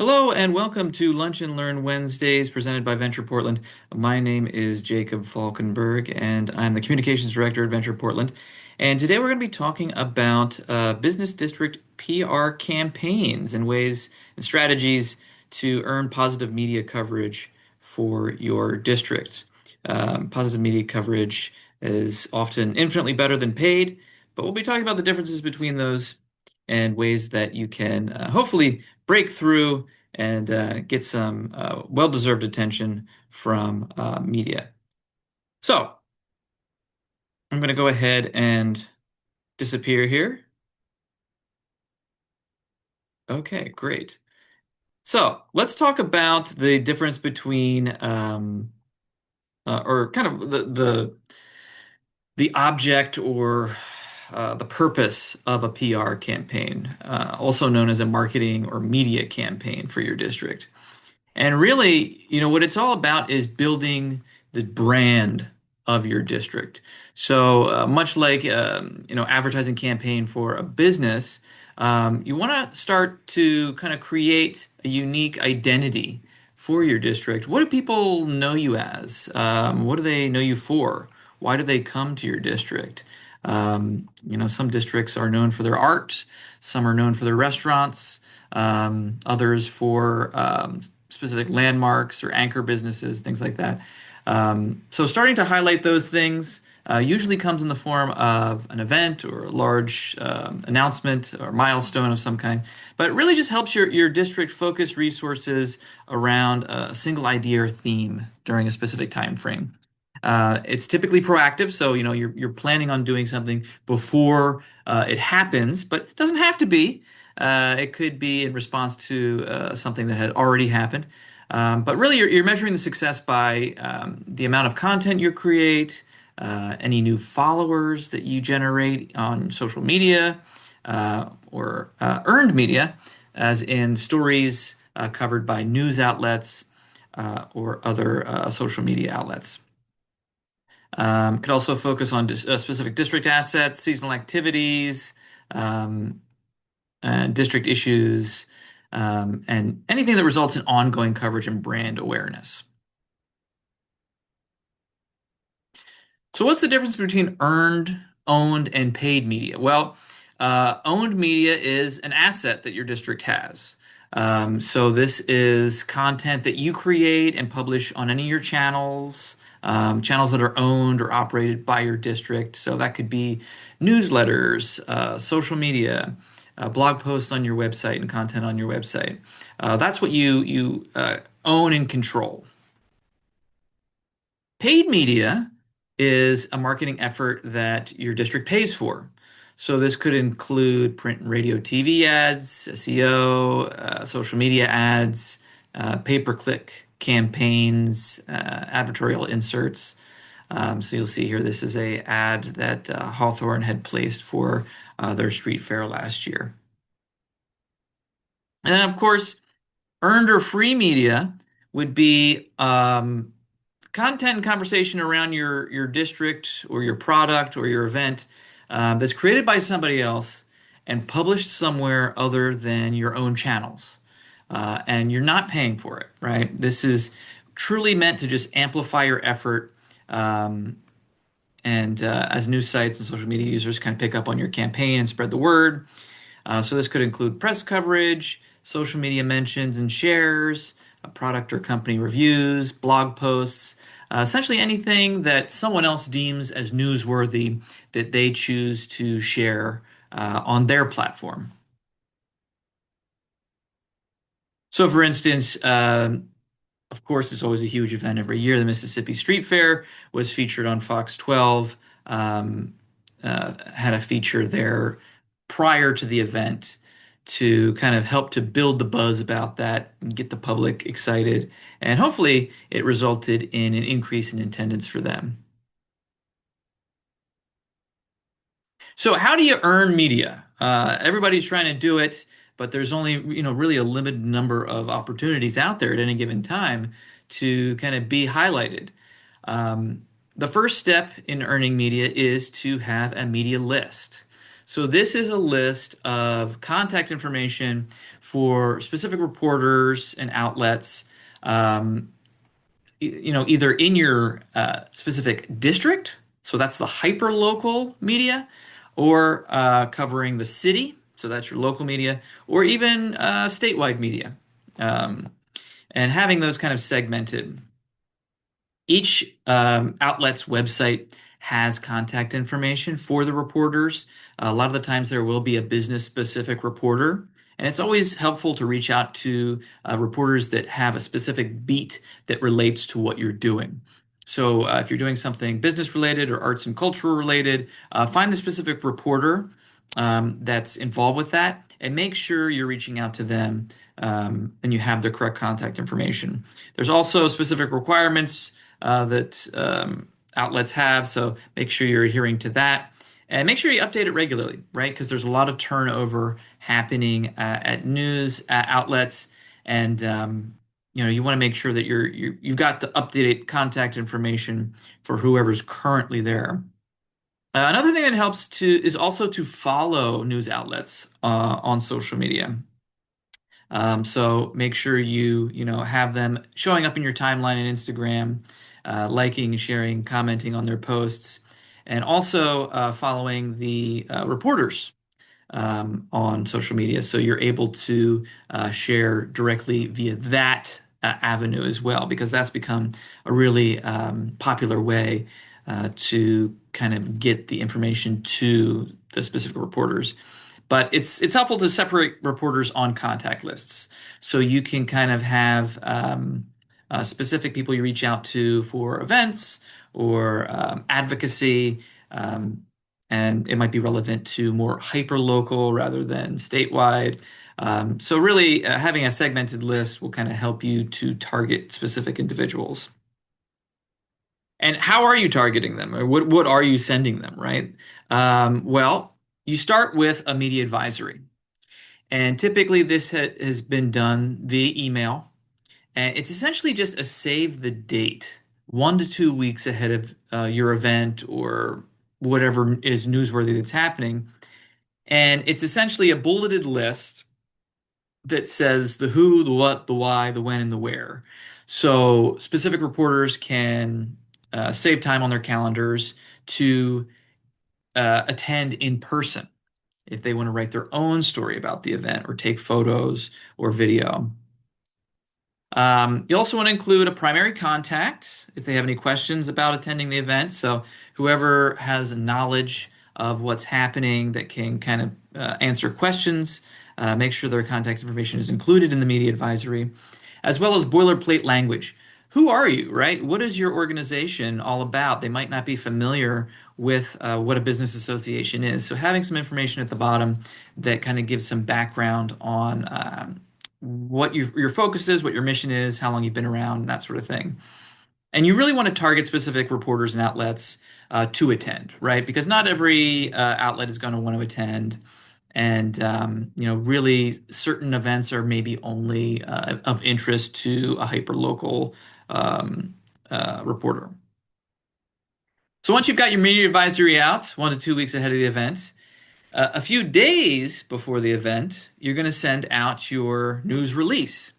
Hello and welcome to Lunch and Learn Wednesdays presented by Venture Portland. My name is Jacob Falkenberg and I'm the Communications Director at Venture Portland. And today we're going to be talking about business district PR campaigns and ways and strategies to earn positive media coverage for your district. Positive media coverage is often infinitely better than paid, but we'll be talking about the differences between those and ways that you can hopefully break through and get some well-deserved attention from media. So I'm going to go ahead and disappear here. Okay, great. So let's talk about the difference between, or kind of the object or the purpose of a PR campaign, also known as a marketing or media campaign for your district. And really, what it's all about is building the brand of your district. So much like advertising campaign for a business, you want to start to kind of create a unique identity for your district. What do people know you as? What do they know you for? Why do they come to your district? Some districts are known for their art, some are known for their restaurants, others for specific landmarks or anchor businesses, things like that. So starting to highlight those things usually comes in the form of an event or a large announcement or milestone of some kind, but it really just helps your district focus resources around a single idea or theme during a specific time frame. It's typically proactive, so you're planning on doing something before it happens, but it doesn't have to be. It could be in response to something that had already happened. But really, you're measuring the success by the amount of content you create, any new followers that you generate on social media, or earned media, as in stories covered by news outlets or other social media outlets. Could also focus on specific district assets, seasonal activities, um, district issues, and anything that results in ongoing coverage and brand awareness. So, what's the difference between earned, owned, and paid media? Well, owned media is an asset that your district has. So, this is content that you create and publish on any of your channels, channels that are owned or operated by your district. So, that could be newsletters, social media, blog posts on your website, and content on your website. That's what you own and control. Paid media is a marketing effort that your district pays for. So this could include print and radio TV ads, SEO, social media ads, pay-per-click campaigns, advertorial inserts. So you'll see here, this is a ad that Hawthorne had placed for their street fair last year. And then, of course, earned or free media would be content and conversation around your district or your product or your event that's created by somebody else and published somewhere other than your own channels. And you're not paying for it, right? This is truly meant to just amplify your effort. And as news sites and social media users kind of pick up on your campaign and spread the word. So this could include press coverage, social media mentions and shares, product or company reviews, blog posts, essentially anything that someone else deems as newsworthy that they choose to share on their platform. So, for instance, of course, it's always a huge event every year. The Mississippi Street Fair was featured on Fox 12, had a feature there prior to the event to kind of help to build the buzz about that and get the public excited. And hopefully, it resulted in an increase in attendance for them. So, how do you earn media? Everybody's trying to do it, but there's only, really a limited number of opportunities out there at any given time to kind of be highlighted. The first step in earning media is to have a media list. So this is a list of contact information for specific reporters and outlets, um, either in your specific district, so that's the hyper-local media, or covering the city, so that's your local media, or even statewide media. Um, and having those kind of segmented. Each outlet's website has contact information for the reporters. A lot of the times there will be a business specific reporter, and it's always helpful to reach out to reporters that have a specific beat that relates to what you're doing. So if you're doing something business related or arts and cultural related, find the specific reporter that's involved with that and make sure you're reaching out to them and you have the correct contact information. There's also specific requirements that outlets have. So make sure you're adhering to that. And make sure you update it regularly, right? Because there's a lot of turnover happening at news outlets, and you want to make sure that you've got the up-to-date contact information for whoever's currently there. Another thing that helps to is also to follow news outlets on social media. So make sure you have them showing up in your timeline and Instagram, liking, sharing, commenting on their posts, and also following the reporters on social media. So you're able to share directly via that avenue as well, because that's become a really popular way to kind of get the information to the specific reporters. But it's helpful to separate reporters on contact lists, so you can kind of have specific people you reach out to for events or advocacy, um, and it might be relevant to more hyper local rather than statewide. So really, having a segmented list will kind of help you to target specific individuals. And how are you targeting them? Or what are you sending them, right? Well, you start with a media advisory. And typically this has been done via email. And it's essentially just a save the date 1 to 2 weeks ahead of your event or whatever is newsworthy that's happening. And it's essentially a bulleted list that says the who, the what, the why, the when, and the where. So specific reporters can save time on their calendars to attend in person if they want to write their own story about the event or take photos or video. You also want to include a primary contact if they have any questions about attending the event. So whoever has knowledge of what's happening that can kind of answer questions, make sure their contact information is included in the media advisory, as well as boilerplate language. Who are you, right? What is your organization all about? They might not be familiar with what a business association is. So having some information at the bottom that kind of gives some background on what your focus is, what your mission is, how long you've been around, that sort of thing. And you really want to target specific reporters and outlets to attend, right? Because not every outlet is going to want to attend. And really, certain events are maybe only of interest to a hyper-local reporter. So once you've got your media advisory out, 1 to 2 weeks ahead of the event, a few days before the event, you're going to send out your news release.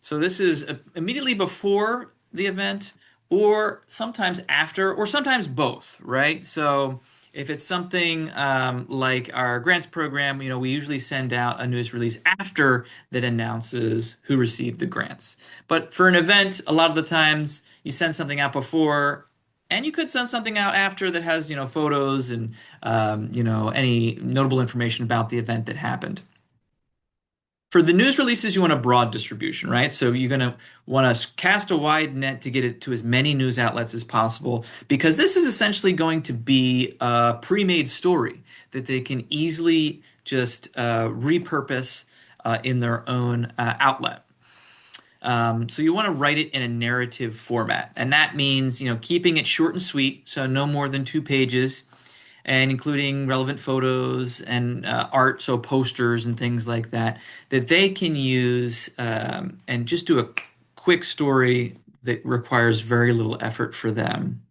So this is immediately before the event, or sometimes after, or sometimes both, right? So if it's something like our grants program, we usually send out a news release after that announces who received the grants. But for an event, a lot of the times you send something out before, and you could send something out after that has, photos and, any notable information about the event that happened. For the news releases, you want a broad distribution, right? So you're going to want to cast a wide net to get it to as many news outlets as possible, because this is essentially going to be a pre-made story that they can easily just repurpose in their own outlet. So you want to write it in a narrative format, and that means keeping it short and sweet, so no more than 2 pages, and including relevant photos and art, so posters and things like that, that they can use and just do a quick story that requires very little effort for them.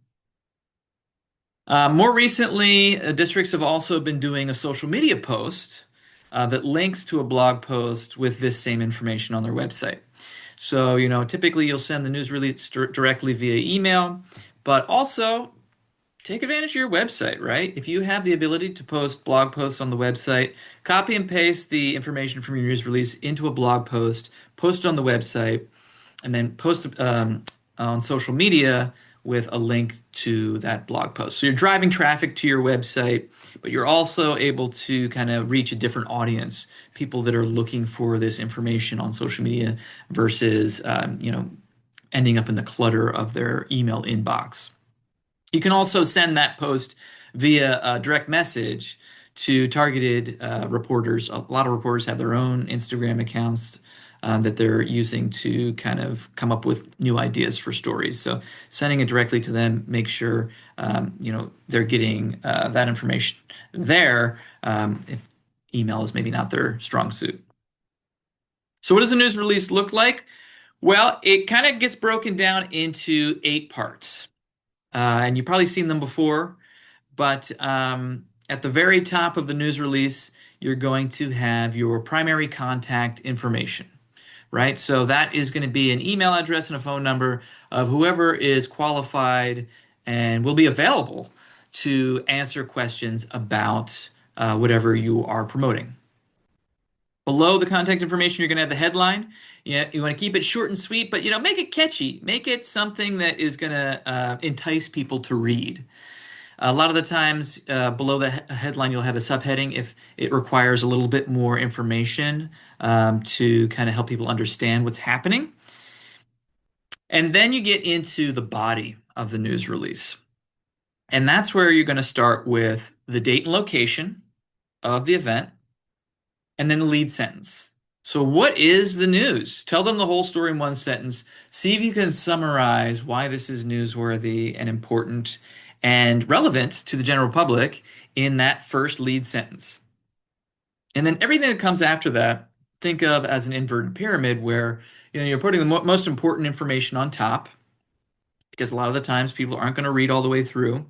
More recently, districts have also been doing a social media post that links to a blog post with this same information on their website. So, typically you'll send the news release directly via email, but also take advantage of your website, right? If you have the ability to post blog posts on the website, copy and paste the information from your news release into a blog post, post it on the website, and then post on social media with a link to that blog post. So you're driving traffic to your website, but you're also able to kind of reach a different audience, people that are looking for this information on social media versus, ending up in the clutter of their email inbox. You can also send that post via direct message to targeted reporters. A lot of reporters have their own Instagram accounts that they're using to kind of come up with new ideas for stories. So sending it directly to them, make sure they're getting that information there. If email is maybe not their strong suit. So what does a news release look like? Well, it kind of gets broken down into 8 parts. And you've probably seen them before, but at the very top of the news release, you're going to have your primary contact information, right? So that is going to be an email address and a phone number of whoever is qualified and will be available to answer questions about whatever you are promoting. Below the contact information, you're going to have the headline. Yeah, you want to keep it short and sweet, but make it catchy. Make it something that is going to entice people to read. A lot of the times, below the headline, you'll have a subheading if it requires a little bit more information to kind of help people understand what's happening. And then you get into the body of the news release. And that's where you're going to start with the date and location of the event, and then the lead sentence. So, what is the news? Tell them the whole story in one sentence. See if you can summarize why this is newsworthy and important and relevant to the general public in that first lead sentence. And then everything that comes after that, think of as an inverted pyramid where you're putting the most important information on top because a lot of the times people aren't going to read all the way through.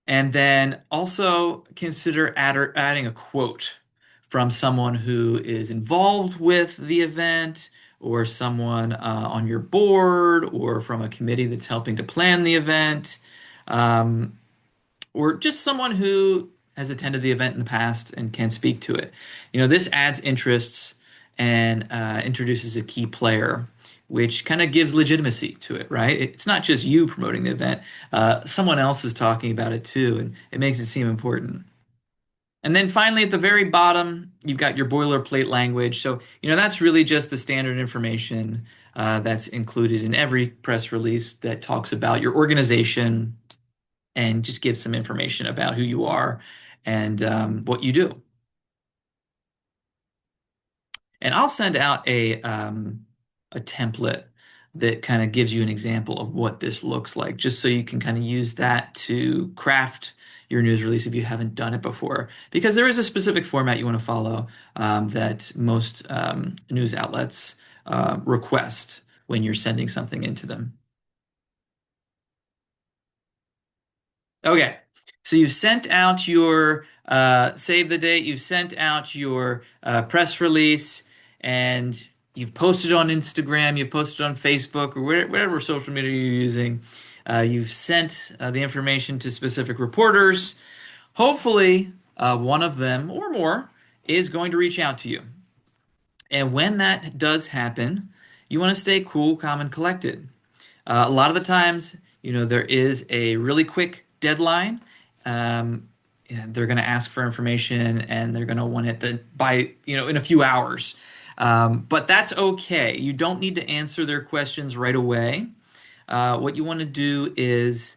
And then also consider adding a quote from someone who is involved with the event, or someone on your board, or from a committee that's helping to plan the event, um, or just someone who has attended the event in the past and can speak to it. This adds interests and introduces a key player, which kind of gives legitimacy to it, right? It's not just you promoting the event. Someone else is talking about it too, and it makes it seem important. And then finally, at the very bottom, you've got your boilerplate language. So, that's really just the standard information that's included in every press release that talks about your organization and just gives some information about who you are and what you do. And I'll send out a template that kind of gives you an example of what this looks like, just so you can kind of use that to craft your news release if you haven't done it before. Because there is a specific format you want to follow that most news outlets request when you're sending something into them. Okay, so you've sent out your save the date, you've sent out your press release, and you've posted on Instagram, you've posted on Facebook, or whatever social media you're using. You've sent the information to specific reporters. Hopefully, one of them or more is going to reach out to you. And when that does happen, you want to stay cool, calm, and collected. A lot of the times, there is a really quick deadline. They're going to ask for information and they're going to want it by, in a few hours. But that's okay. You don't need to answer their questions right away. What you want to do is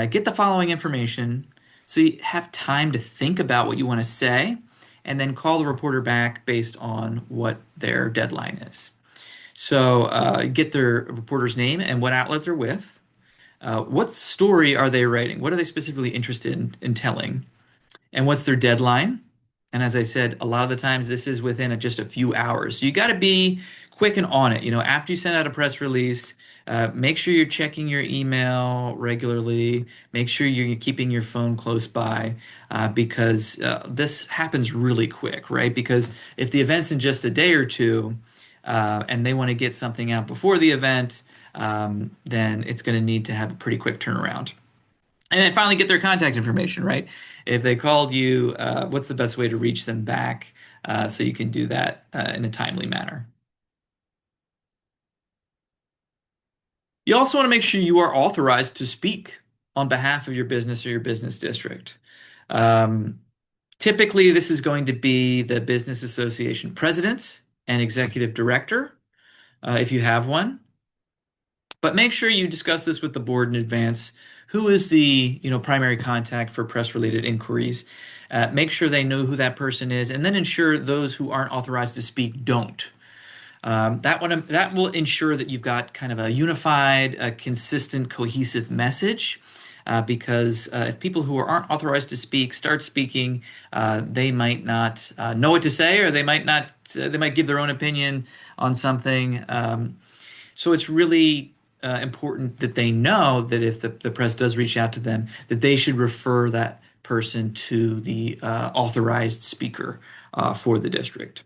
get the following information so you have time to think about what you want to say and then call the reporter back based on what their deadline is. So get their reporter's name and what outlet they're with. What story are they writing? What are they specifically interested in telling? And what's their deadline? And as I said, a lot of the times this is within just a few hours. So you got to be quick and on it. After you send out a press release, make sure you're checking your email regularly. Make sure you're keeping your phone close by because this happens really quick, right? Because if the event's in just a day or two and they want to get something out before the event, then it's going to need to have a pretty quick turnaround. And then finally get their contact information, right? If they called you, what's the best way to reach them back so you can do that in a timely manner? You also want to make sure you are authorized to speak on behalf of your business or your business district. Um, Typically, this is going to be the business association president and executive director, if you have one. But make sure you discuss this with the board in advance. Who is the primary contact for press related inquiries? Make sure they know who that person is, and then ensure those who aren't authorized to speak don't. That will ensure that you've got kind of a unified, consistent, cohesive message. Because if people who aren't authorized to speak start speaking, they might not know what to say, or they might not. They might give their own opinion on something. So it's really important that they know that if the press does reach out to them, that they should refer that person to the authorized speaker for the district.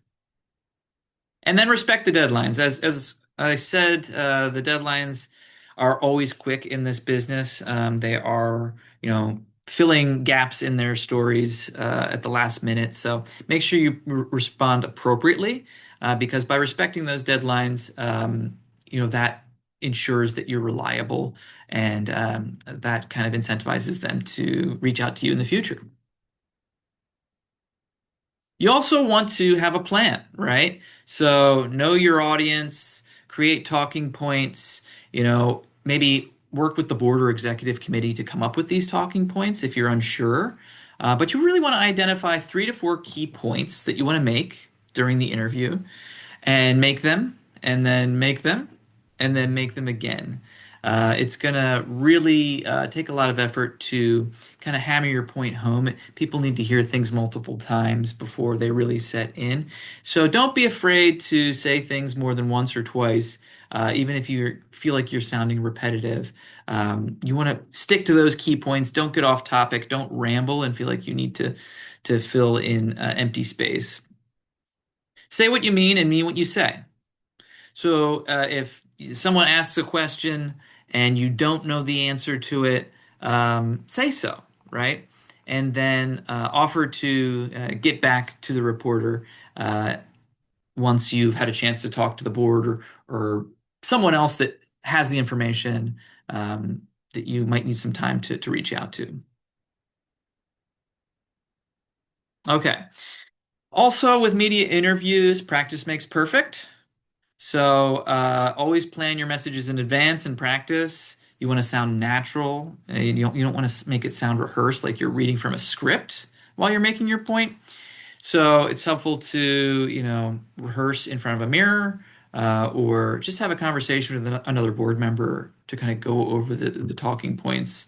And then respect the deadlines. As I said, the deadlines are always quick in this business. They are, filling gaps in their stories at the last minute. So make sure you respond appropriately, because by respecting those deadlines, that ensures that you're reliable, and that kind of incentivizes them to reach out to you in the future. You also want to have a plan, right? So know your audience, create talking points, maybe work with the board or executive committee to come up with these talking points if you're unsure. But you really want to identify 3 to 4 key points that you want to make during the interview, and make them, and then make them, and then make them again. It's going to really take a lot of effort to kind of hammer your point home. People need to hear things multiple times before they really set in. So don't be afraid to say things more than once or twice, even if you feel like you're sounding repetitive. You want to stick to those key points. Don't get off topic. Don't ramble and feel like you need to fill in empty space. Say what you mean what you say. So if someone asks a question and you don't know the answer to it, say so, right? And then offer to get back to the reporter uh, once you've had a chance to talk to the board, or someone else that has the information that you might need some time to reach out to. Okay. Also, with media interviews, practice makes perfect. So always plan your messages in advance and practice. You want to sound natural. You don't want to make it sound rehearsed, like you're reading from a script while you're making your point. So it's helpful to, rehearse in front of a mirror, or just have a conversation with another board member to kind of go over the talking points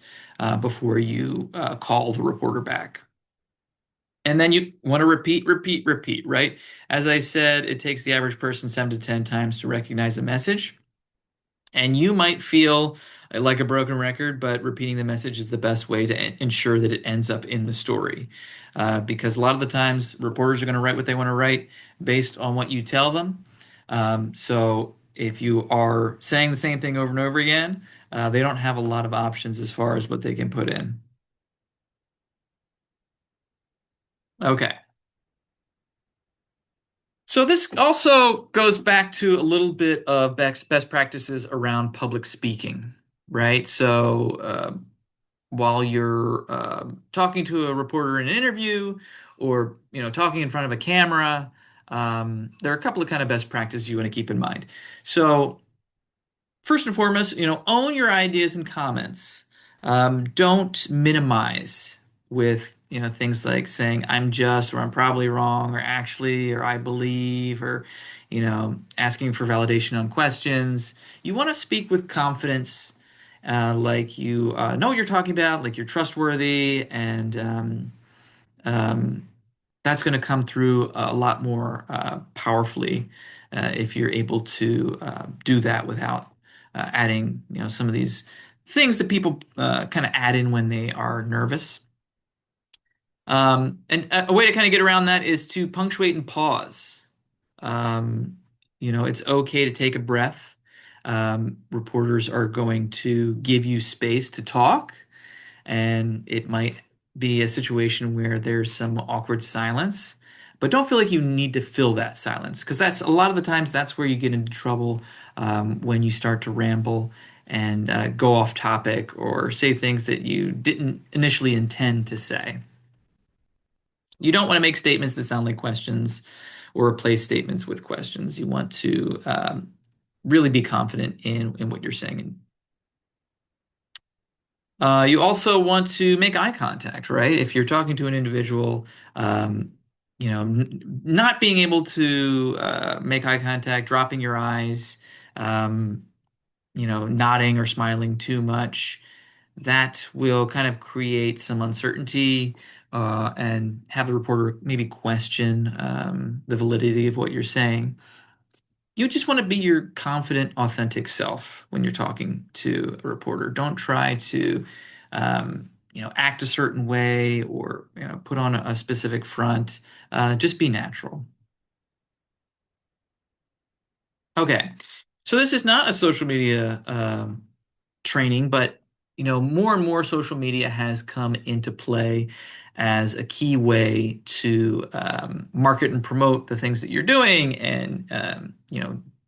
before you call the reporter back. And then you want to repeat, repeat, repeat, right? As I said, it takes the average person 7 to 10 times to recognize a message. And you might feel like a broken record, but repeating the message is the best way to ensure that it ends up in the story. Because a lot of the times, reporters are going to write what they want to write based on what you tell them. So if you are saying the same thing over and over again, they don't have a lot of options as far as what they can put in. Okay. So this also goes back to a little bit of best practices around public speaking, right? So while you're talking to a reporter in an interview, or talking in front of a camera, there are a couple of kind of best practices you want to keep in mind. So first and foremost, own your ideas and comments. Don't minimize with, things like saying I'm just, or I'm probably wrong, or actually, or I believe, or, asking for validation on questions. You want to speak with confidence, like you know what you're talking about, like you're trustworthy, and um, That's going to come through a lot more powerfully if you're able to do that without adding, some of these things that people kind of add in when they are nervous. And a way to kind of get around that is to punctuate and pause. Um, it's okay to take a breath. Reporters are going to give you space to talk, and it might be a situation where there's some awkward silence. But don't feel like you need to fill that silence, because that's a lot of the times that's where you get into trouble when you start to ramble and go off topic or say things that you didn't initially intend to say. You don't want to make statements that sound like questions or replace statements with questions. You want to really be confident in what you're saying. You also want to make eye contact, right? If you're talking to an individual, um, not being able to make eye contact, dropping your eyes, um, nodding or smiling too much, that will kind of create some uncertainty and have the reporter maybe question the validity of what you're saying. You just want to be your confident, authentic self when you're talking to a reporter. Don't try to, act a certain way or, put on a specific front. Just be natural. Okay. So this is not a social media training, but more and more social media has come into play as a key way to market and promote the things that you're doing and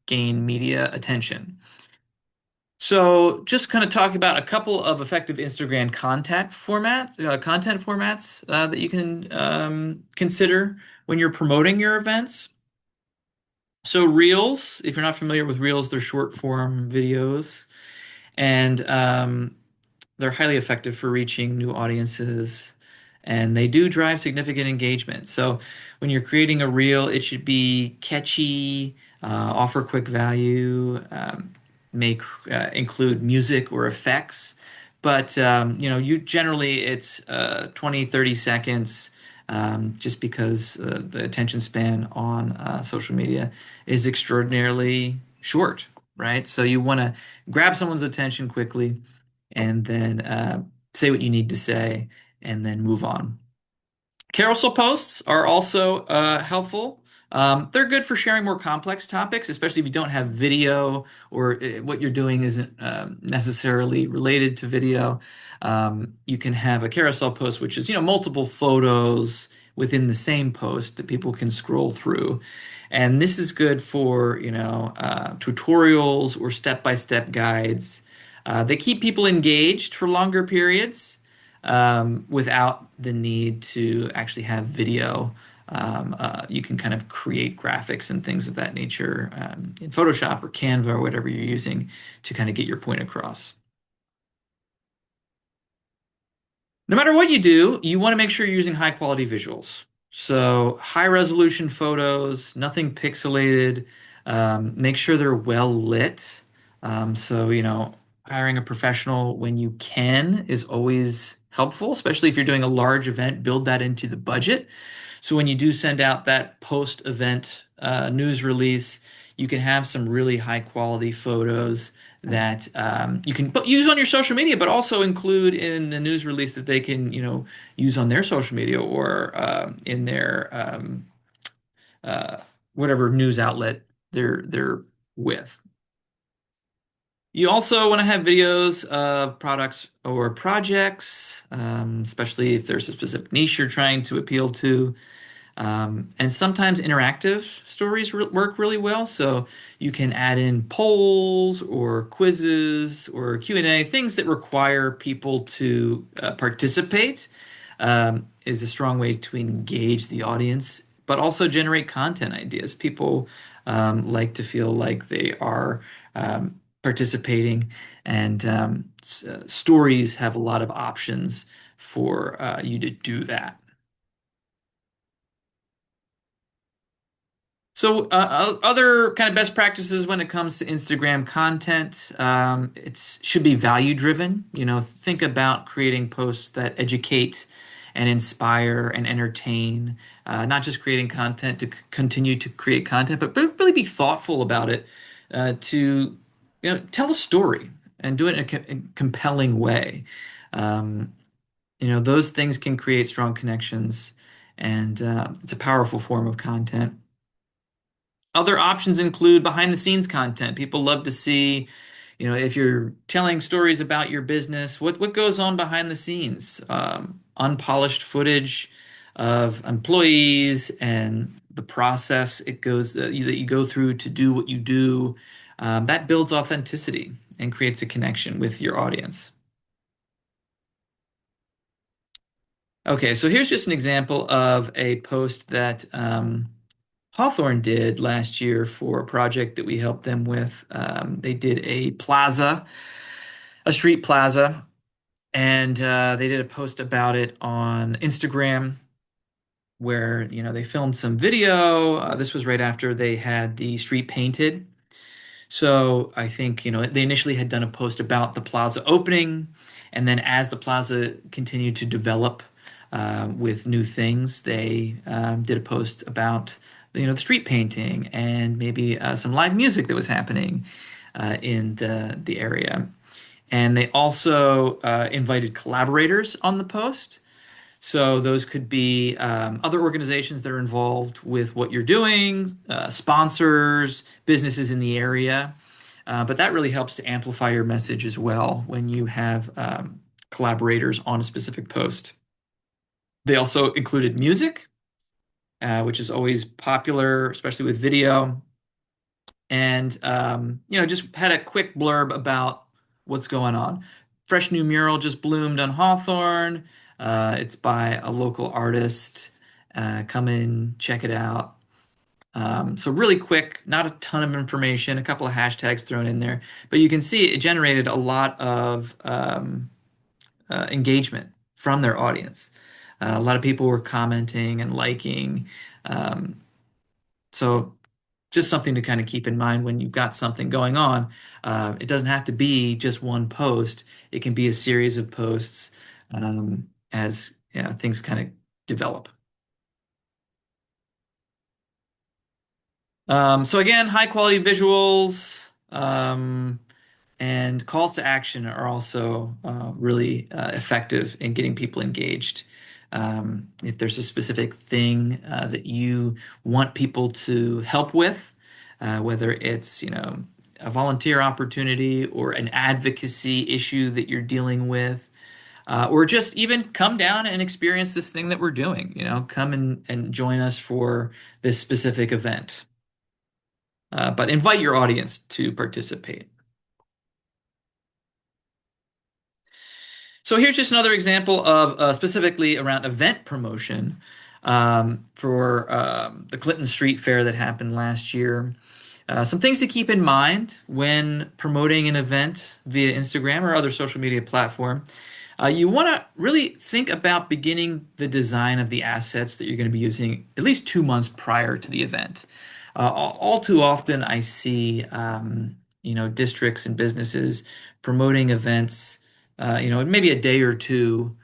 gain media attention. So just kind of talk about a couple of effective Instagram content formats that you can consider when you're promoting your events. So Reels, if you're not familiar with Reels, they're short form videos, and they're highly effective for reaching new audiences, and they do drive significant engagement. So when you're creating a reel, it should be catchy, offer quick value, make include music or effects. But you generally it's 20, 30 seconds. Just because the attention span on social media is extraordinarily short, right? So you want to grab someone's attention quickly and then say what you need to say and then move on. Carousel posts are also helpful. They're good for sharing more complex topics, especially if you don't have video or what you're doing isn't necessarily related to video. You can have a carousel post, which is, multiple photos within the same post that people can scroll through. And this is good for, tutorials or step-by-step guides. They keep people engaged for longer periods without the need to actually have video. You can kind of create graphics and things of that nature in Photoshop or Canva or whatever you're using to kind of get your point across. No matter what you do, you want to make sure you're using high quality visuals. So high resolution photos, nothing pixelated. Make sure they're well lit. Hiring a professional when you can is always helpful, especially if you're doing a large event, build that into the budget. So when you do send out that post-event news release, you can have some really high quality photos that you can use on your social media, but also include in the news release that they can, use on their social media or in their uh, whatever news outlet they're with. You also want to have videos of products or projects, especially if there's a specific niche you're trying to appeal to. And sometimes interactive stories work really well. So you can add in polls or quizzes or Q&A, things that require people to participate, is a strong way to engage the audience, but also generate content ideas. People like to feel like they are participating, and stories have a lot of options for you to do that. So, other kind of best practices when it comes to Instagram content, it should be value driven. Think about creating posts that educate and inspire and entertain, not just creating content to continue to create content, but really be thoughtful about it, to tell a story and do it in a compelling way. Um, those things can create strong connections, and it's a powerful form of content. Other options include behind the scenes content. People love to see, if you're telling stories about your business, what goes on behind the scenes. Unpolished footage of employees and the process it goes that you go through to do what you do. That builds authenticity and creates a connection with your audience. Okay, so here's just an example of a post that Hawthorne did last year for a project that we helped them with. They did a street plaza, and they did a post about it on Instagram where, they filmed some video. This was right after they had the street painted. So I think, they initially had done a post about the plaza opening, and then as the plaza continued to develop with new things, they did a post about, the street painting and maybe some live music that was happening in the area. And they also invited collaborators on the post. So those could be other organizations that are involved with what you're doing, sponsors, businesses in the area. But that really helps to amplify your message as well when you have collaborators on a specific post. They also included music, which is always popular, especially with video. And, just had a quick blurb about what's going on. Fresh new mural just bloomed on Hawthorne. It's by a local artist. Come in, check it out. So really quick, not a ton of information, a couple of hashtags thrown in there, but you can see it generated a lot of engagement from their audience. A lot of people were commenting and liking. Um, so just something to kind of keep in mind when you've got something going on. It doesn't have to be just one post. It can be a series of posts as things kind of develop. So again, high quality visuals. And calls to action are also really effective in getting people engaged. If there's a specific thing that you want people to help with, whether it's, a volunteer opportunity or an advocacy issue that you're dealing with, or just even come down and experience this thing that we're doing, come and join us for this specific event. But invite your audience to participate. So here's just another example of specifically around event promotion for the Clinton Street Fair that happened last year. Some things to keep in mind when promoting an event via Instagram or other social media platform. You want to really think about beginning the design of the assets that you're going to be using at least 2 months prior to the event. All too often, I see districts and businesses promoting events, maybe a day or two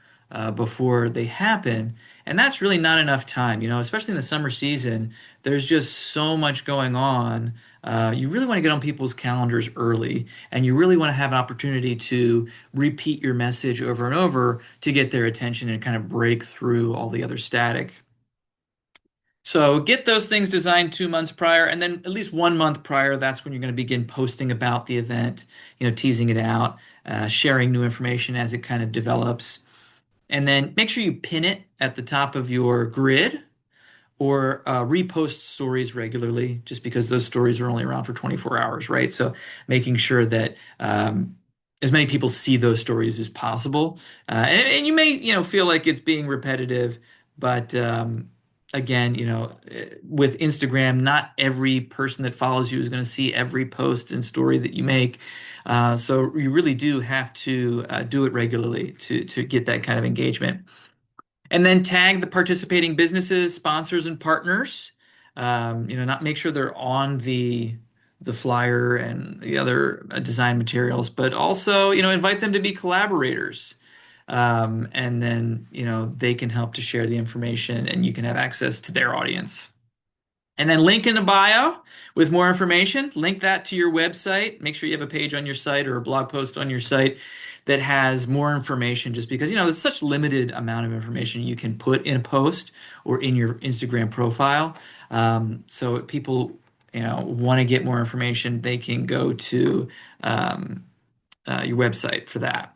before they happen, and that's really not enough time. Especially in the summer season, there's just so much going on. You really want to get on people's calendars early, and you really want to have an opportunity to repeat your message over and over to get their attention and kind of break through all the other static. So get those things designed 2 months prior, and then at least 1 month prior, that's when you're going to begin posting about the event, teasing it out, sharing new information as it kind of develops. And then make sure you pin it at the top of your grid or repost stories regularly, just because those stories are only around for 24 hours, right? So making sure that as many people see those stories as possible. And you may, feel like it's being repetitive, but again, with Instagram, not every person that follows you is going to see every post and story that you make. So you really do have to do it regularly to get that kind of engagement. And then tag the participating businesses, sponsors, and partners. Not make sure they're on the flyer and the other design materials, but also, invite them to be collaborators. And then, they can help to share the information and you can have access to their audience. And then link in the bio with more information. Link that to your website. Make sure you have a page on your site or a blog post on your site that has more information just because, there's such limited amount of information you can put in a post or in your Instagram profile. So if people, want to get more information, they can go to um, your website for that.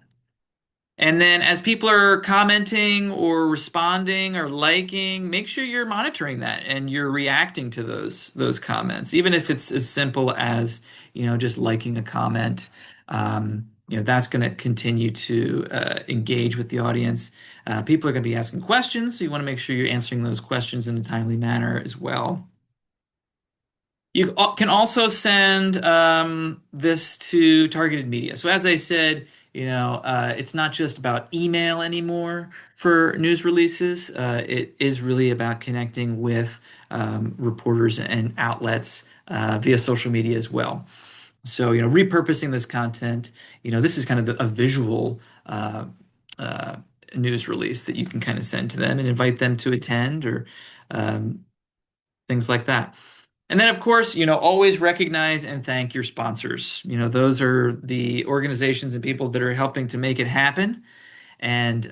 And then as people are commenting or responding or liking, make sure you're monitoring that and you're reacting to those comments, even if it's as simple as, just liking a comment. That's going to continue to engage with the audience. People are going to be asking questions, so you want to make sure you're answering those questions in a timely manner as well. You can also send this to targeted media. So as I said, it's not just about email anymore for news releases. It is really about connecting with reporters and outlets via social media as well. So, repurposing this content, this is kind of a visual uh, news release that you can kind of send to them and invite them to attend or um, things like that. And then, of course, always recognize and thank your sponsors. Those are the organizations and people that are helping to make it happen. And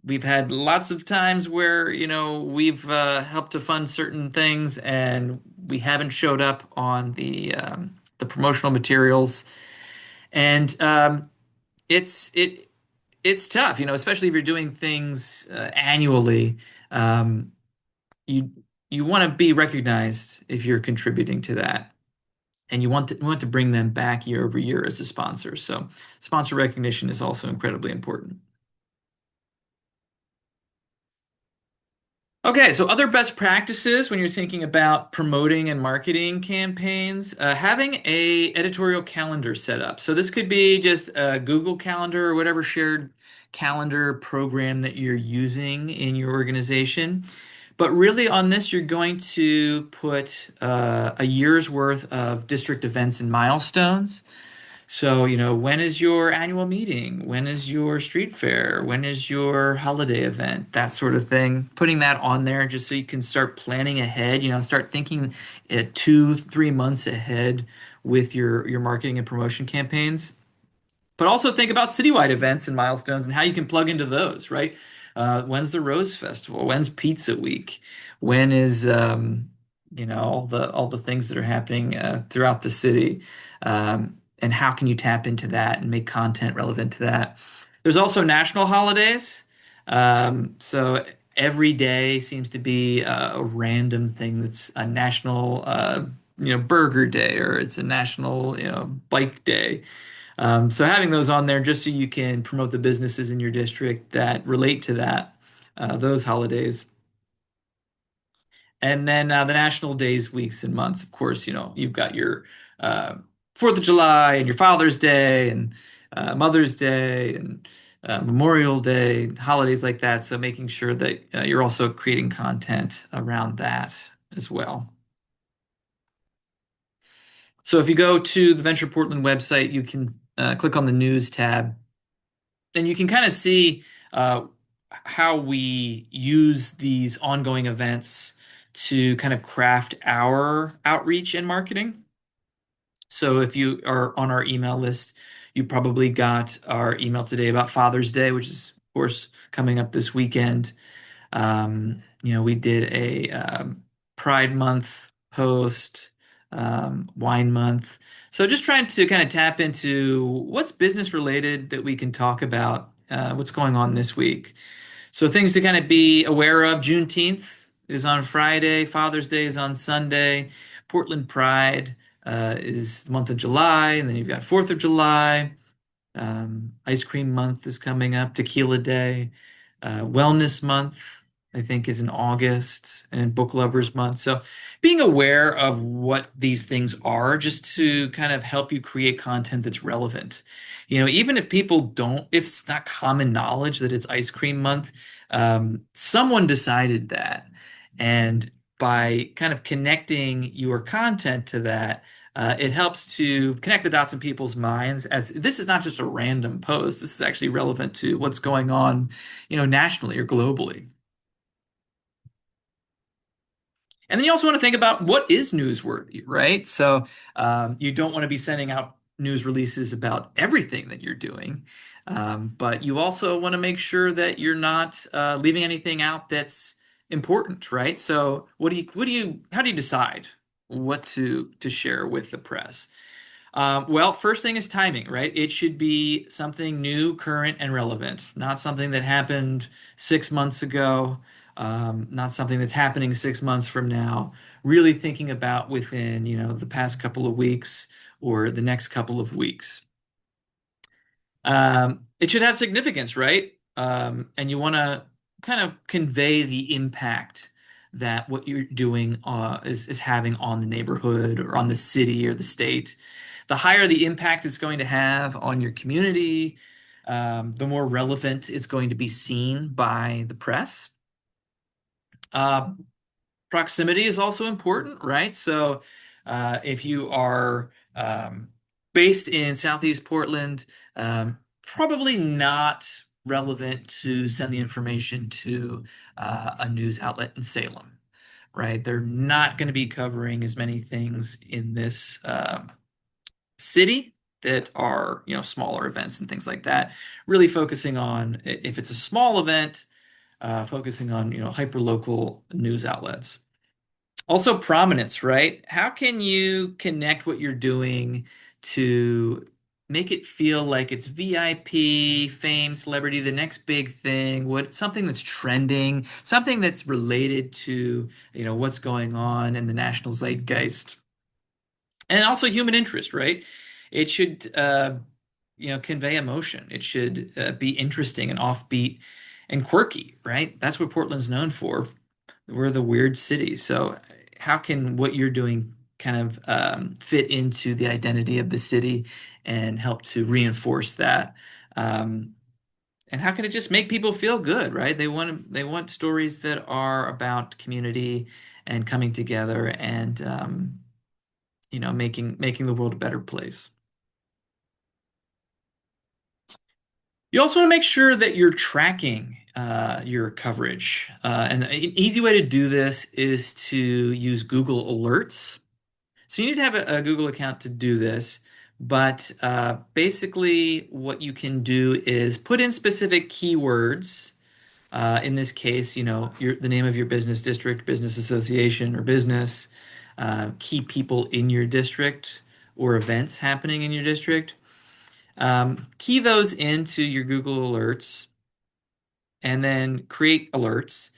we've had lots of times where, we've helped to fund certain things and we haven't showed up on the promotional materials. And it's tough, especially if you're doing things annually. Um, you you want to be recognized if you're contributing to that, and you want to bring them back year over year as a sponsor. So sponsor recognition is also incredibly important. Okay, so other best practices when you're thinking about promoting and marketing campaigns, having a editorial calendar set up. So this could be just a Google Calendar or whatever shared calendar program that you're using in your organization. But really, on this, you're going to put a year's worth of district events and milestones. So, when is your annual meeting? When is your street fair? When is your holiday event? That sort of thing. Putting that on there just so you can start planning ahead, start thinking 2, 3 months ahead with your marketing and promotion campaigns. But also think about citywide events and milestones and how you can plug into those, right? When's the Rose Festival? When's Pizza Week? When is all the things that are happening throughout the city? And how can you tap into that and make content relevant to that? There's also national holidays. So every day seems to be a random thing that's a national, burger day, or it's a national, bike day. So having those on there just so you can promote the businesses in your district that relate to those holidays. And then the national days, weeks, and months. Of course, you've got your uh, 4th of July and your Father's Day and Mother's Day and Memorial Day, holidays like that. So making sure that you're also creating content around that as well. So if you go to the Venture Portland website, you can click on the news tab and you can kind of see uh, how we use these ongoing events to kind of craft our outreach and marketing. So if you are on our email list, you probably got our email today about Father's Day, which is, of course, coming up this weekend. We did a Pride Month post, Wine Month. So just trying to kind of tap into what's business related that we can talk about, what's going on this week. So things to kind of be aware of. Juneteenth is on Friday. Father's Day is on Sunday. Portland Pride is the month of July, and then you've got 4th of July. Ice Cream Month is coming up. Tequila Day. Wellness Month, I think, is in August, and Book Lovers Month. So being aware of what these things are just to kind of help you create content that's relevant. Even if people don't, if it's not common knowledge that it's Ice Cream Month, someone decided that. And by kind of connecting your content to that, it helps to connect the dots in people's minds as this is not just a random post. This is actually relevant to what's going on, nationally or globally. And then you also want to think about what is newsworthy, right? So you don't want to be sending out news releases about everything that you're doing, but you also want to make sure that you're not leaving anything out that's important, right? So how do you decide what to share with the press? Well, first thing is timing, right? It should be something new, current, and relevant, not something that happened 6 months ago, not something that's happening 6 months from now. Really thinking about within, the past couple of weeks or the next couple of weeks. It should have significance, right? And you want to kind of convey the impact that what you're doing is having on the neighborhood or on the city or the state. The higher the impact it's going to have on your community, the more relevant it's going to be seen by the press. Uh, Proximity is also important, right? So if you are based in Southeast Portland, probably not relevant to send the information to a news outlet in Salem, right? They're not going to be covering as many things in this city that are, smaller events and things like that. Really focusing on if it's a small event, focusing on, hyperlocal news outlets. Also, prominence, right? How can you connect what you're doing to make it feel like it's VIP, fame, celebrity, the next big thing, something that's trending, something that's related to, what's going on in the national zeitgeist. And also human interest, right? It should, convey emotion. It should be interesting and offbeat and quirky, right? That's what Portland's known for. We're the weird city. So how can what you're doing kind of fit into the identity of the city and help to reinforce that? Um, and how can it just make people feel good, right? They want stories that are about community and coming together and making the world a better place. You also want to make sure that you're tracking your coverage. And an easy way to do this is to use Google Alerts. So you need to have a Google account to do this. But basically, what you can do is put in specific keywords. In this case, the name of your business district, business association, or business, key people in your district, or events happening in your district. Key those into your Google Alerts and then create alerts.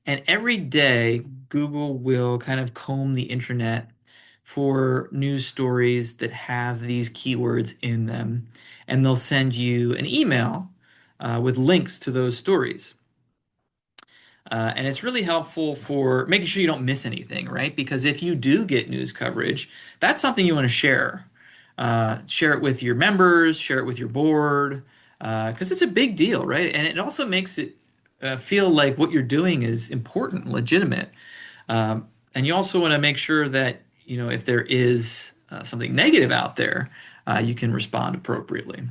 And every day, Google will kind of comb the internet for news stories that have these keywords in them. And they'll send you an email with links to those stories. And it's really helpful for making sure you don't miss anything, right? Because if you do get news coverage, that's something you want to share. Share it with your members, share it with your board, because it's a big deal, right? And it also makes it feel like what you're doing is important, legitimate. And you also want to make sure that, if there is something negative out there, you can respond appropriately.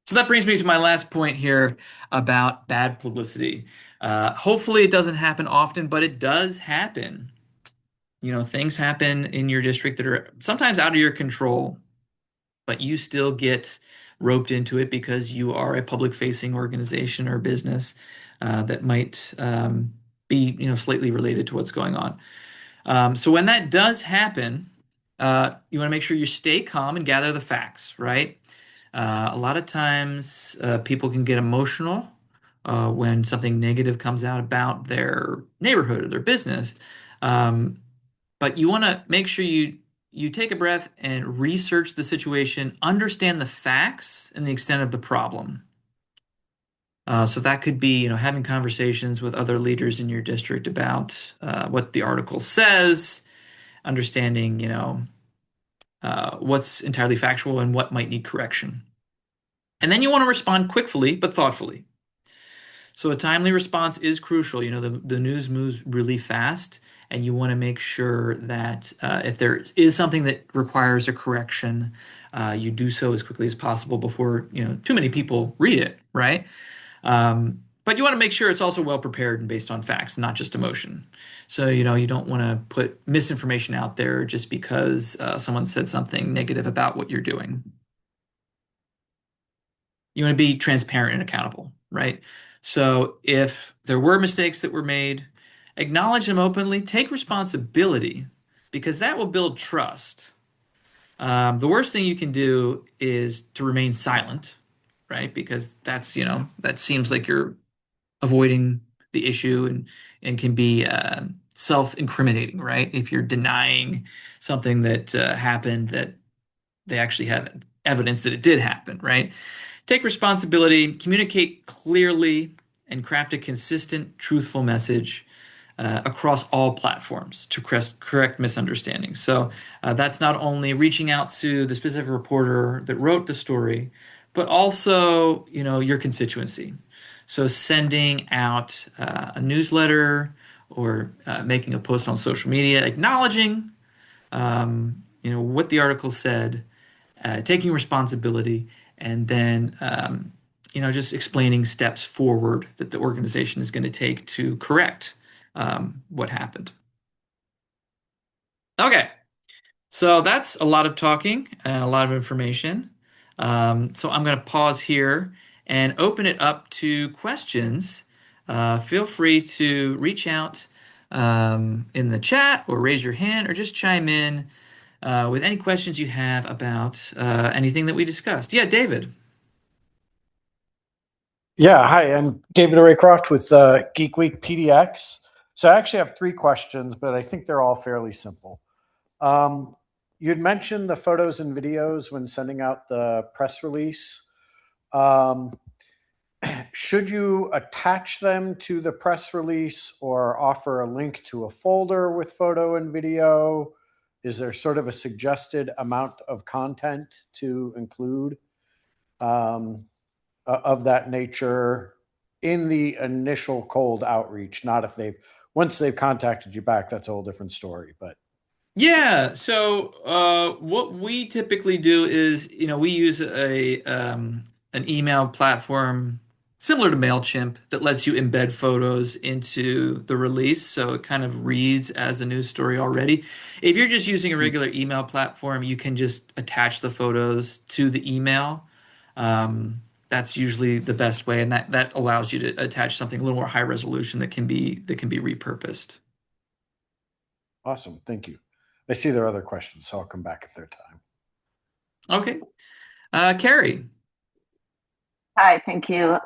So that brings me to my last point here about bad publicity. Hopefully, it doesn't happen often, but it does happen. Things happen in your district that are sometimes out of your control, but you still get roped into it because you are a public-facing organization or business that might be, slightly related to what's going on. So when that does happen, you want to make sure you stay calm and gather the facts, right? A lot of times, people can get emotional when something negative comes out about their neighborhood or their business. Um, but you want to make sure you take a breath and research the situation, understand the facts and the extent of the problem. So that could be, having conversations with other leaders in your district about what the article says, understanding, what's entirely factual and what might need correction. And then you want to respond quickly but thoughtfully. So a timely response is crucial. The news moves really fast, and you want to make sure that if there is something that requires a correction, you do so as quickly as possible before, too many people read it, right? But you want to make sure it's also well prepared and based on facts, not just emotion. So, you don't want to put misinformation out there just because someone said something negative about what you're doing. You want to be transparent and accountable, right? So if there were mistakes that were made, acknowledge them openly, take responsibility, because that will build trust. The worst thing you can do is to remain silent, right? Because that seems like you're avoiding the issue and can be self-incriminating, right? If you're denying something that happened that they actually have evidence that it did happen, right? Take responsibility, communicate clearly, and craft a consistent, truthful message across all platforms to correct misunderstandings. So that's not only reaching out to the specific reporter that wrote the story, but also, your constituency. So sending out a newsletter or making a post on social media, acknowledging, what the article said, taking responsibility, and then just explaining steps forward that the organization is going to take to correct what happened. Okay, so that's a lot of talking and a lot of information. So I'm going to pause here and open it up to questions. Feel free to reach out in the chat or raise your hand or just chime in with any questions you have about anything that we discussed. Yeah, David. Yeah, hi, I'm David Raycroft with Geek Week PDX. So I actually have three questions, but I think they're all fairly simple. Um, you'd mentioned the photos and videos when sending out the press release. Um, should you attach them to the press release or offer a link to a folder with photo and video? Is there sort of a suggested amount of content to include? Um, of that nature in the initial cold outreach, not if they've once they've contacted you back, that's a whole different story. But Yeah, so what we typically do is, we use an email platform similar to MailChimp that lets you embed photos into the release, so it kind of reads as a news story already. If you're just using a regular email platform, you can just attach the photos to the email. That's usually the best way, and that allows you to attach something a little more high resolution that can be repurposed. awesome, thank you. I see there are other questions, so I'll come back if there's time. Okay. Carrie. Hi, thank you.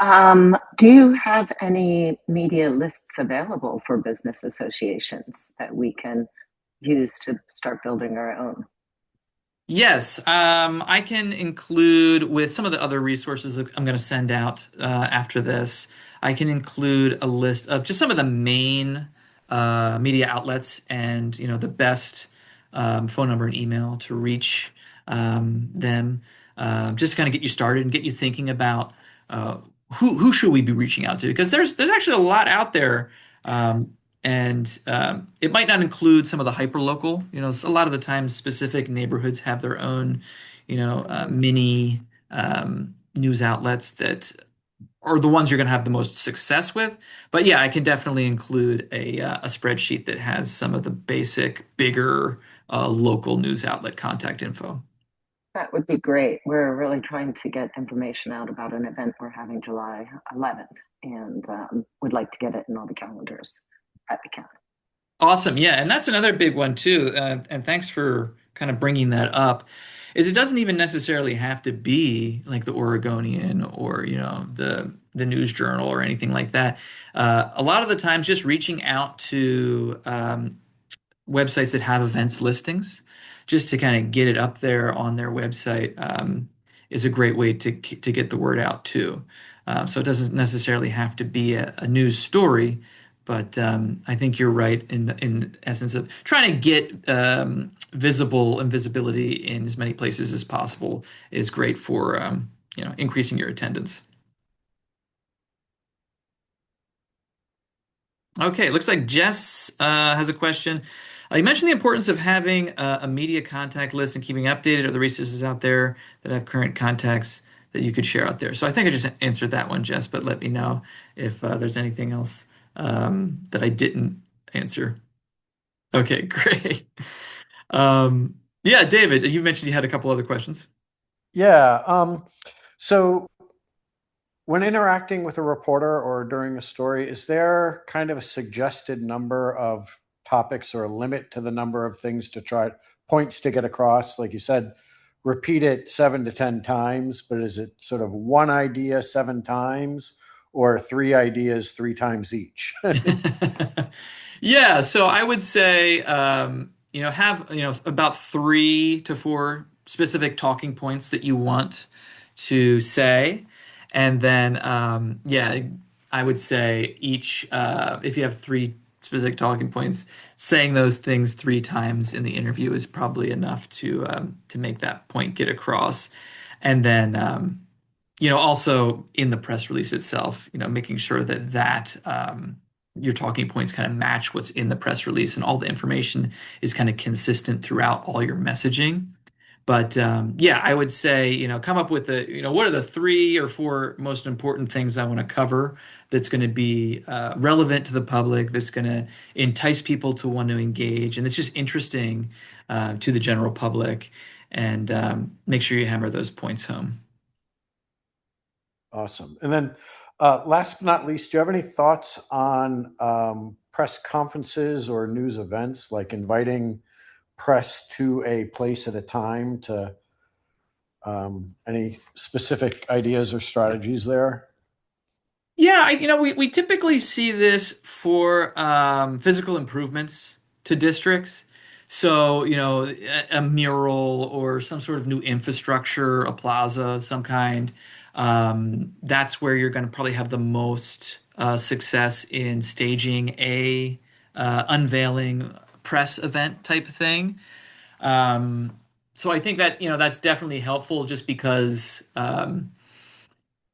Do you have any media lists available for business associations that we can use to start building our own? Yes, I can include with some of the other resources that I'm going to send out after this. I can include a list of just some of the main media outlets and the best phone number and email to reach them. Just to kind of get you started and get you thinking about uh, who should we be reaching out to, because there's actually a lot out there. And it might not include some of the hyperlocal. A lot of the times specific neighborhoods have their own, mini news outlets that are the ones you're going to have the most success with. But yeah, I can definitely include a spreadsheet that has some of the basic, bigger local news outlet contact info. That would be great. We're really trying to get information out about an event we're having July 11th and would like to get it in all the calendars that we can. Awesome. Yeah, and that's another big one too. And thanks for kind of bringing that up. Is it doesn't even necessarily have to be like the Oregonian or the News Journal or anything like that. A lot of the times, just reaching out to websites that have events listings, just to kind of get it up there on their website, is a great way to get the word out too. So it doesn't necessarily have to be a news story, but I think you're right in essence of trying to get visible and visibility in as many places as possible is great for increasing your attendance. Okay, it looks like Jess has a question. You mentioned the importance of having a media contact list and keeping updated. Are the resources out there that have current contacts that you could share out there? So I think I just answered that one, Jess, but let me know if there's anything else that I didn't answer. Okay, great. Yeah, David, you mentioned you had a couple other questions. Yeah. So when interacting with a reporter or during a story, is there kind of a suggested number of topics or a limit to the number of things to try points to get across? Like you said, repeat it 7 to 10 times, but is it sort of one idea 7 times or three ideas 3 times each? Yeah, so I would say, have, about 3 to 4 specific talking points that you want to say. And then, yeah, I would say if you have 3 specific talking points, saying those things 3 times in the interview is probably enough to make that point get across. And then, also in the press release itself, making sure that your talking points kind of match what's in the press release and all the information is kind of consistent throughout all your messaging. But yeah, I would say, come up with what are the 3 or 4 most important things I want to cover that's going to be relevant to the public, that's going to entice people to want to engage, and it's just interesting to the general public, and make sure you hammer those points home. Awesome. And then, last but not least, do you have any thoughts on press conferences or news events, like inviting press to a place at a time to any specific ideas or strategies there? Yeah, we typically see this for physical improvements to districts. So, a mural or some sort of new infrastructure, a plaza of some kind. That's where you're going to probably have the most success in staging a unveiling press event type of thing. So I think that, that's definitely helpful just because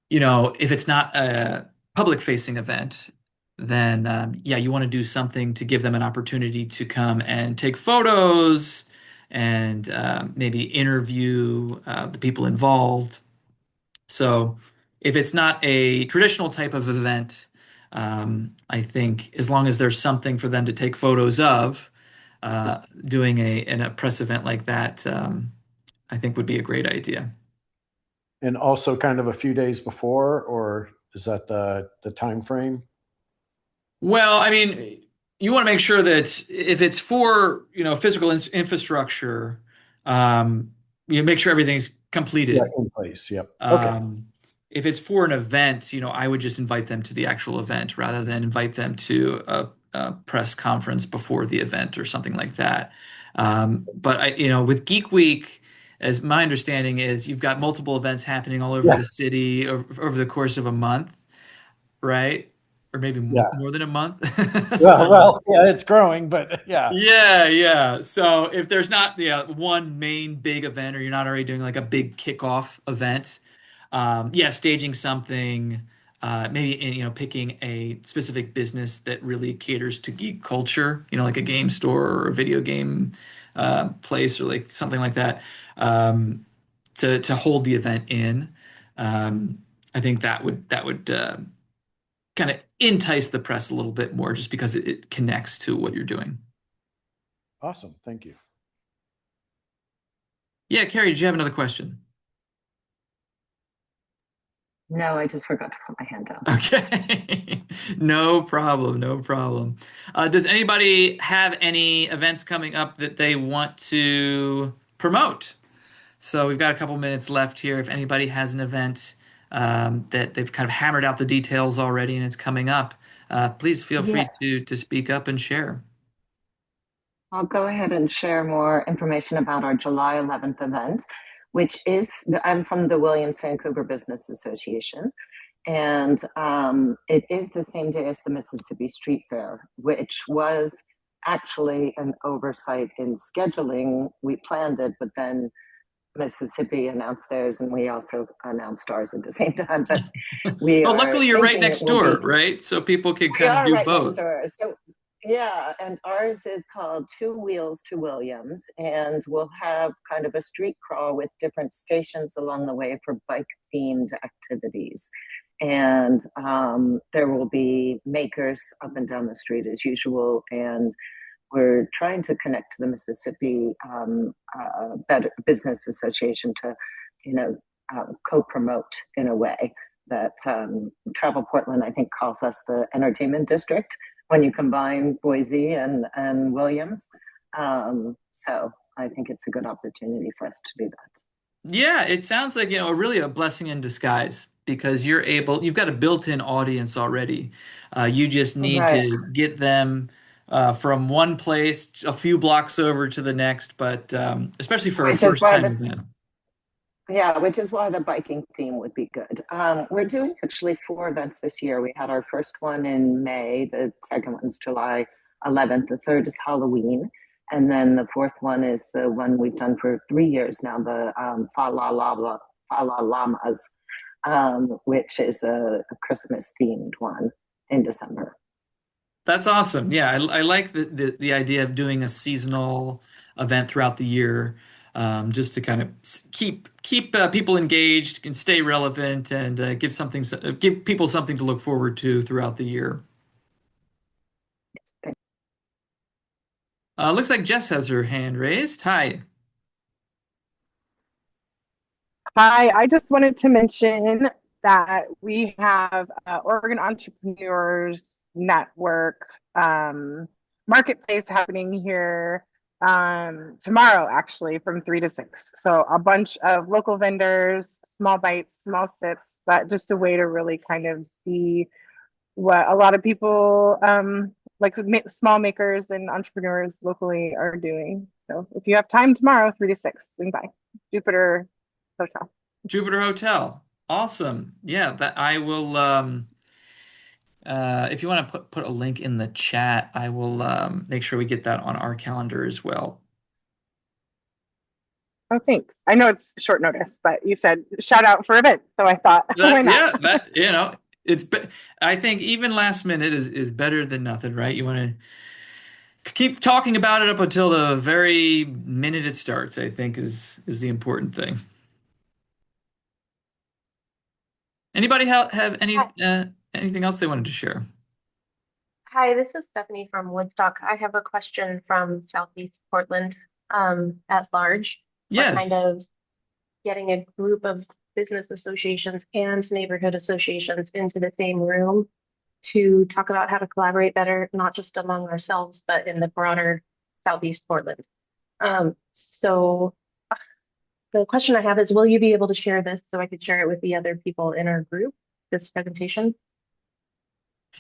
if it's not a public facing event, then yeah, you want to do something to give them an opportunity to come and take photos and maybe interview the people involved. So if it's not a traditional type of event, I think as long as there's something for them to take photos of, doing a press event like that, I think would be a great idea. And also kind of a few days before, or is that the time frame? Well, I mean, you want to make sure that if it's for, physical infrastructure, you make sure everything's Yeah, completed. in place. Yep. Okay. Um, if it's for an event, I would just invite them to the actual event rather than invite them to a press conference before the event or something like that. But with Geek Week, as my understanding is, you've got multiple events happening all over Yeah. the city over the course of a month, right? Or maybe Yeah. more than a month. Well, So, well, yeah, it's growing, but yeah. yeah, yeah. So if there's not one main big event, or you're not already doing like a big kickoff event, yeah, staging something, maybe picking a specific business that really caters to geek culture, like a game store or a video game place or like something like that, to hold the event in. Um, I think that would kind of entice the press a little bit more, just because it connects to what you're doing. Awesome. Thank you. Yeah, Carrie, did you have another question? No, I just forgot to put my hand down. Okay. No problem. No problem. Does anybody have any events coming up that they want to promote? So we've got a couple minutes left here. If anybody has an event that they've kind of hammered out the details already and it's coming up, please feel Yeah, free to speak up and share. I'll go ahead and share more information about our July 11th event, which is, I'm from the Williams Vancouver Business Association, and it is the same day as the Mississippi Street Fair, which was actually an oversight in scheduling. We planned it, but then Mississippi announced theirs, and we also announced ours at the same time. But we Well, are luckily you're right thinking it next will door, be. right? So people can We kind of are do right next both. door. So yeah, and ours is called Two Wheels to Williams, and we'll have kind of a street crawl with different stations along the way for bike themed activities. And there will be makers up and down the street as usual. And we're trying to connect to the Mississippi Better Business Association to, you know, co-promote in a way that Travel Portland, I think, calls us the entertainment district when you combine Boise and Williams. So I think it's a good opportunity for us to do that. Yeah, it sounds like, really a blessing in disguise because you've got a built-in audience already. You just need Right. to get them from one place a few blocks over to the next, but especially for a Which is first why time the event. Yeah, which is why the biking theme would be good. We're doing actually 4 events this year. We had our first one in May, the second one's July 11th, the third is Halloween, and then the fourth one is the one we've done for 3 years now, the Fa La Llamas, which is a Christmas themed one in December. That's awesome. Yeah, I like the idea of doing a seasonal event throughout the year, just to kind of keep people engaged and stay relevant and give people something to look forward to throughout the year. Looks like Jess has her hand raised. Hi. Hi, I just wanted to mention that we have Oregon Entrepreneurs Network marketplace happening here tomorrow, actually, from 3 to 6. So a bunch of local vendors, small bites, small sips, but just a way to really kind of see what a lot of people like small makers and entrepreneurs locally are doing. So if you have time tomorrow, 3 to 6, swing by Jupiter Hotel. Jupiter Hotel. Awesome. Yeah, that I will if you want to put a link in the chat, I will make sure we get that on our calendar as well. Oh, thanks. I know it's short notice, but you said shout out for event, so I thought why That's not? yeah, I think even last minute is better than nothing, right? You want to keep talking about it up until the very minute it starts, I think is the important thing. Anybody have Hi, anything else they wanted to share? hi, this is Stephanie from Woodstock. I have a question from Southeast Portland, at large. We're kind Yes. of getting a group of business associations and neighborhood associations into the same room to talk about how to collaborate better, not just among ourselves, but in the broader Southeast Portland. So the question I have is, will you be able to share this so I could share it with the other people in our group, this presentation?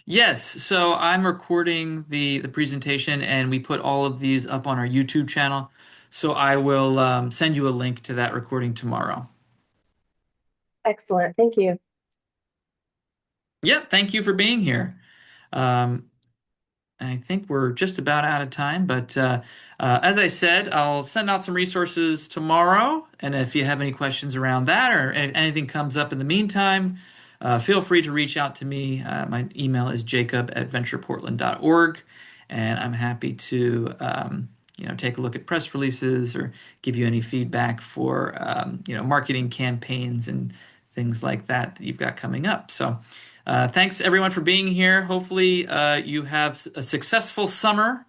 Yes, so I'm recording the presentation and we put all of these up on our YouTube channel. So I will send you a link to that recording tomorrow. Excellent, thank you. Yep, thank you for being here. Um, I think we're just about out of time, but as I said, I'll send out some resources tomorrow. And if you have any questions around that or anything comes up in the meantime, feel free to reach out to me. My email is jacob@ventureportland.org, and I'm happy to take a look at press releases or give you any feedback for marketing campaigns and things like that you've got coming up. So. Thanks everyone for being here. Hopefully, you have a successful summer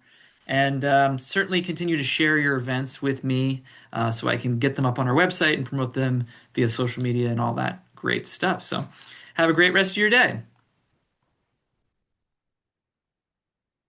and certainly continue to share your events with me so I can get them up on our website and promote them via social media and all that great stuff. So, have a great rest of your day.